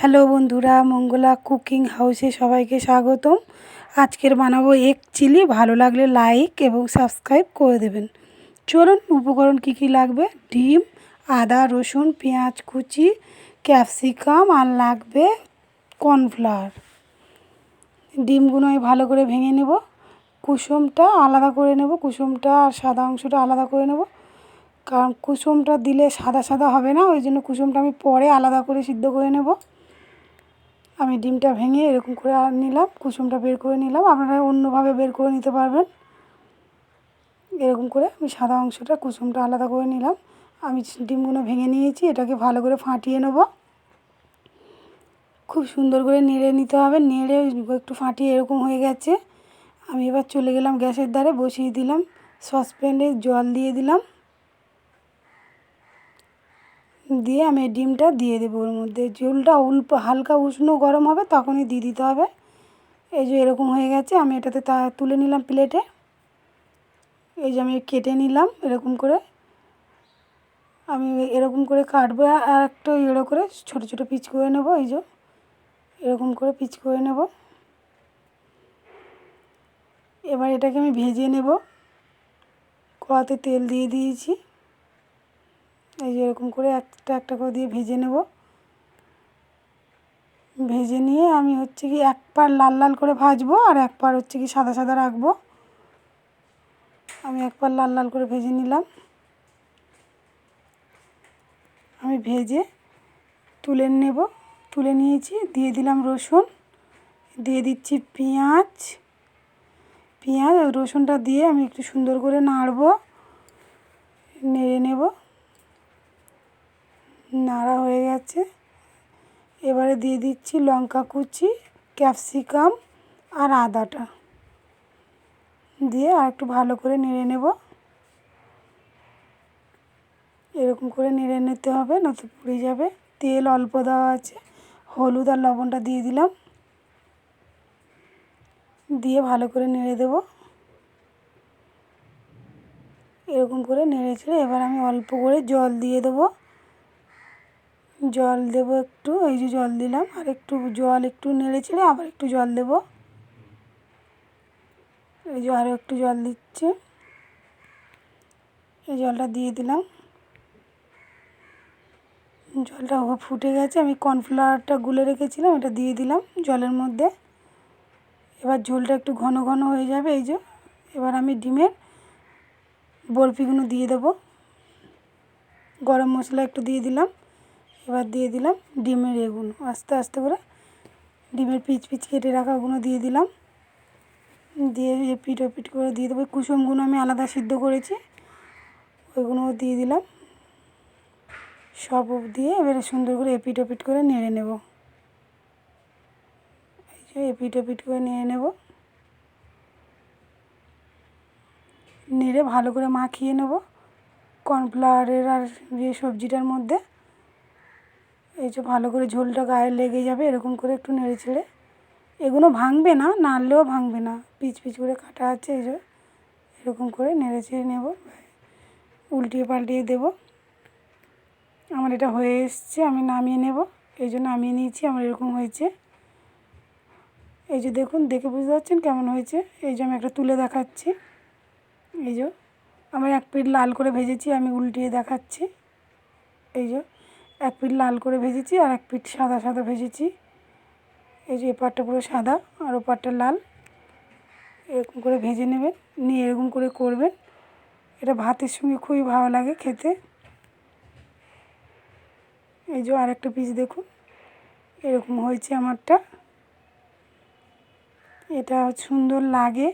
Hello বন্ধুরা, Mangala cooking হাউসে সবাইকে স্বাগতম। আজকের বানাবো এগ চিলি। ভালো লাগলে লাইক এবং সাবস্ক্রাইব করে দেবেন। চলুন উপকরণ কী কী লাগবে। ডিম, আদা, রসুন, পেঁয়াজ কুচি, ক্যাপসিকাম আর লাগবে কর্নফ্লাওয়ার। ডিমগুলো আমি ভালো করে ভেঙে নেব, কুসুমটা আলাদা করে নেব, কুসুমটা আর সাদা অংশটা আলাদা করে নেব, কারণ কুসুমটা দিলে সাদা সাদা হবে না, ওই জন্য কুসুমটা আমি পরে আলাদা করে সিদ্ধ করে নেব। আমি ডিমটা ভেঙে এরকম করে নিলাম, কুসুমটা বের করে নিলাম, আপনারা অন্যভাবে বের করে নিতে পারবেন। এরকম করে আমি সাদা অংশটা কুসুমটা আলাদা করে নিলাম। আমি ডিমগুলো ভেঙে নিয়েছি, এটাকে ভালো করে ফাটিয়ে নেব। খুব সুন্দর করে নেড়ে নিতে হবে। নেড়ে একটু ফাটিয়ে এরকম হয়ে গেছে। আমি এবার চলে গেলাম গ্যাসের ধারে, বসিয়ে দিলাম সসপ্যানে, জল দিয়ে দিলাম, দিয়ে আমি ডিমটা দিয়ে দেবো ওর মধ্যে। জলটা হালকা উষ্ণ গরম হবে, তখনই দিয়ে দিতে হবে। এই যে এরকম হয়ে গেছে, আমি এটাতে তুলে নিলাম প্লেটে। এই যে আমি কেটে নিলাম এরকম করে, আমি এরকম করে কাটবো আর একটা এড়ো করে ছোট ছোট পিস করে নেব। এই যে এরকম করে পিস করে নেব। এবার এটাকে আমি ভেজে নেব। কড়াতে তেল দিয়ে দিয়েছি, এই যে এরকম করে একটা একটা করে দিয়ে ভেজে নেব। ভেজে নিয়ে আমি হচ্ছে কি এক পার লাল লাল করে ভাজবো আর এক পার হচ্ছে কি সাদা সাদা রাখবো। আমি এক পার লাল লাল করে ভেজে নিলাম। আমি ভেজে তুলে নেব, তুলে নিয়েছি। দিয়ে দিলাম রসুন, দিয়ে দিচ্ছি পেঁয়াজ। রসুনটা দিয়ে আমি একটু সুন্দর করে নাড়বো, নেড়ে নেব। নাড়া হয়ে গেছে, এবারে দিয়ে দিচ্ছি লঙ্কা কুচি, ক্যাপসিকাম আর আদাটা দিয়ে আর একটু ভালো করে নেড়ে নেব। এরকম করে নেড়ে নিতে হবে, নয়তো পুড়ে যাবে। তেল অল্প দেওয়া আছে, হলুদ আর লবণটা দিয়ে দিলাম, দিয়ে ভালো করে নেড়ে দেব। এরকম করে নেড়ে ছেড়ে এবার আমি অল্প করে জল দিয়ে দেবো। জল দেব একটু, এই যে জল দিলাম, আর একটু জল একটু নেড়ে ছেড়ে আবার একটু জল দেব। এই যে আরও একটু জল দিচ্ছে, এই জলটা দিয়ে দিলাম। জলটা ফুটে গেছে, আমি কর্নফ্লাওয়ারটা গুলে রেখেছিলাম, এটা দিয়ে দিলাম জলের মধ্যে। এবার ঝোলটা একটু ঘন ঘন হয়ে যাবে। এই যে এবার আমি ডিমের বরফিগুলো দিয়ে দেবো। গরম মশলা একটু দিয়ে দিলাম। এবার দিয়ে দিলাম ডিমের এগুলো, আস্তে আস্তে করে ডিমের পিচ পিচ কেটে রাখাগুলো দিয়ে দিলাম। দিয়ে এপিট ওপিট করে দিয়ে দেবো। কুসুমগুলো আমি আলাদা সিদ্ধ করেছি, ওইগুলোও দিয়ে দিলাম। সব দিয়ে এবারে সুন্দর করে এপিট ওপিট করে নেড়ে নেব। এই যে এপিট ওপিট করে নেড়ে নেব, নেড়ে ভালো করে মাখিয়ে নেব কর্নফ্লাওয়ারের আর যে সবজিটার মধ্যে। এই যে ভালো করে ঝোলটা গায়ে লেগে যাবে, এরকম করে একটু নেড়ে ছেড়ে। এগুলো ভাঙবে না, নাড়লেও ভাঙবে না, পিচ পিচ করে কাটা আছে। এই যে এরকম করে নেড়ে ছেড়ে নেব, উল্টিয়ে পাল্টিয়ে দেব। আমার এটা হয়ে এসছে, আমি নামিয়ে নেব। এই যে নামিয়ে নিয়েছি, আমার এরকম হয়েছে। এই যে দেখুন, দেখে বুঝতে পারছেন কেমন হয়েছে। এই যে আমি একটা তুলে দেখাচ্ছি। এই যে আমার এক পিঠ লাল করে ভেজেছি, আমি উল্টিয়ে দেখাচ্ছি। এই যে এক পিঠ লাল করে ভেজেছি আর এক পিঠ সাদা সাদা ভেজেছি। এই যে এপারটা পুরো সাদা আর ওপারটা লাল। এরকম করে ভেজে নেবেন, নিয়ে এরকম করে করবেন। এটা ভাতের সঙ্গে খুবই ভালো লাগে খেতে। এই যে আরেকটা পিস দেখুন, এরকম হয়েছে আমারটা। এটা সুন্দর লাগে।